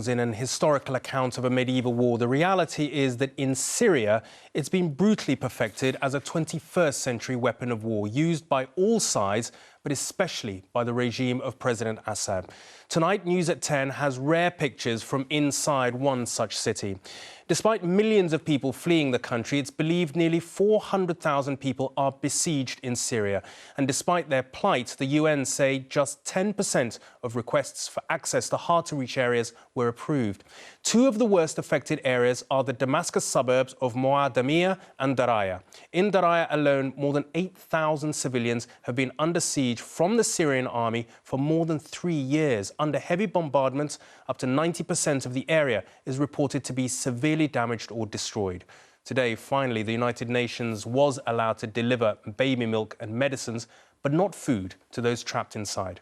In an historical account of a medieval war, the reality is that in Syria, it's been brutally perfected as a 21st century weapon of war used by all sides, but especially by the regime of President Assad. Tonight, News at 10 has rare pictures from inside one such city. Despite millions of people fleeing the country, it's believed nearly 400,000 people are besieged in Syria. And despite their plight, the UN say just 10% of requests for access to hard-to-reach areas were approved. Two of the worst affected areas are the Damascus suburbs of Muadamiyah and Daraya. In Daraya alone, more than 8,000 civilians have been under siege from the Syrian army for more than 3 years. Under heavy bombardments, up to 90% of the area is reported to be severely damaged or destroyed. Today, finally, the United Nations was allowed to deliver baby milk and medicines, but not food, to those trapped inside.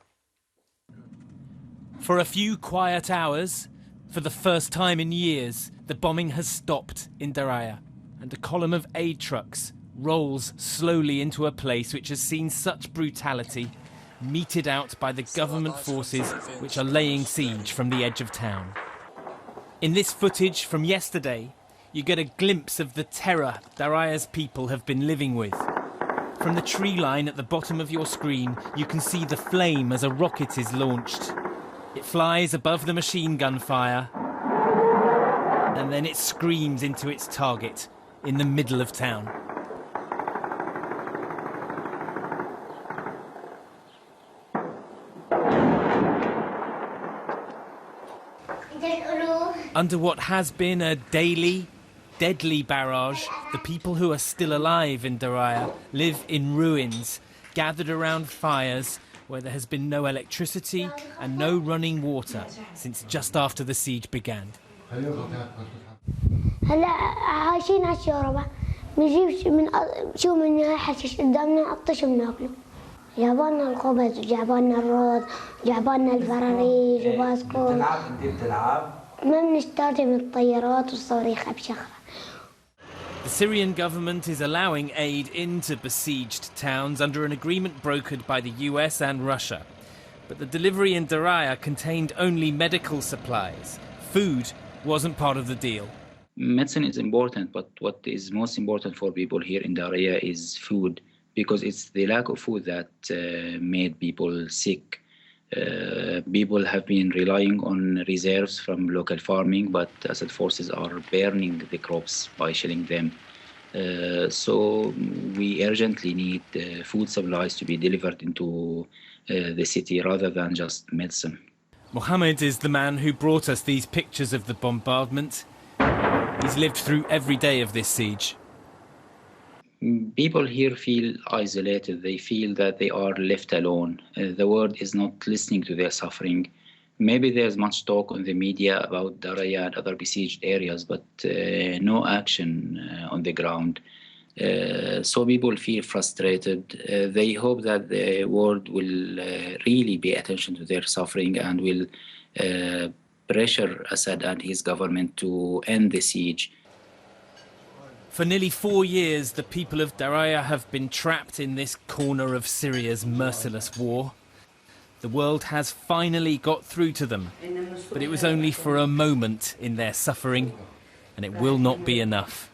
For a few quiet hours, for the first time in years, the bombing has stopped in Daraya, and a column of aid trucks rolls slowly into a place which has seen such brutality, meted out by the government forces which are laying siege from the edge of town. In this footage from yesterday, you get a glimpse of the terror Daraya's people have been living with. From the tree line at the bottom of your screen, you can see the flame as a rocket is launched. It flies above the machine gun fire, and then it screams into its target in the middle of town. Under what has been a daily, deadly barrage, the people who are still alive in Daraya live in ruins, gathered around fires where there has been no electricity and no running water since just after the siege began. جابالنا الخبز وجابالنا الرز وجابالنا الفراريج وباسكوت ما بنشتري من الطيارات والصواريخ بشخرة. The Syrian government is allowing aid into besieged towns under an agreement brokered by the US and Russia. But the delivery in Daraya contained only medical supplies. Food wasn't part of the deal. Medicine is important, but what is most important for people here in Daraya is food, because it's the lack of food that made people sick. People have been relying on reserves from local farming, but Assad forces are burning the crops by shelling them. So we urgently need food supplies to be delivered into the city rather than just medicine. Mohammed is the man who brought us these pictures of the bombardment. He's lived through every day of this siege. People here feel isolated. They feel that they are left alone. The world is not listening to their suffering. Maybe there's much talk on the media about Daraya and other besieged areas, but no action on the ground. So people feel frustrated. They hope that the world will really pay attention to their suffering and will pressure Assad and his government to end the siege. For nearly 4 years, the people of Daraya have been trapped in this corner of Syria's merciless war. The world has finally got through to them, but it was only for a moment in their suffering, and it will not be enough.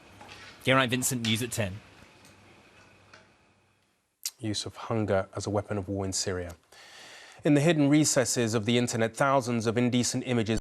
Geraint Vincent, News at 10. Use of hunger as a weapon of war in Syria. In the hidden recesses of the internet, thousands of indecent images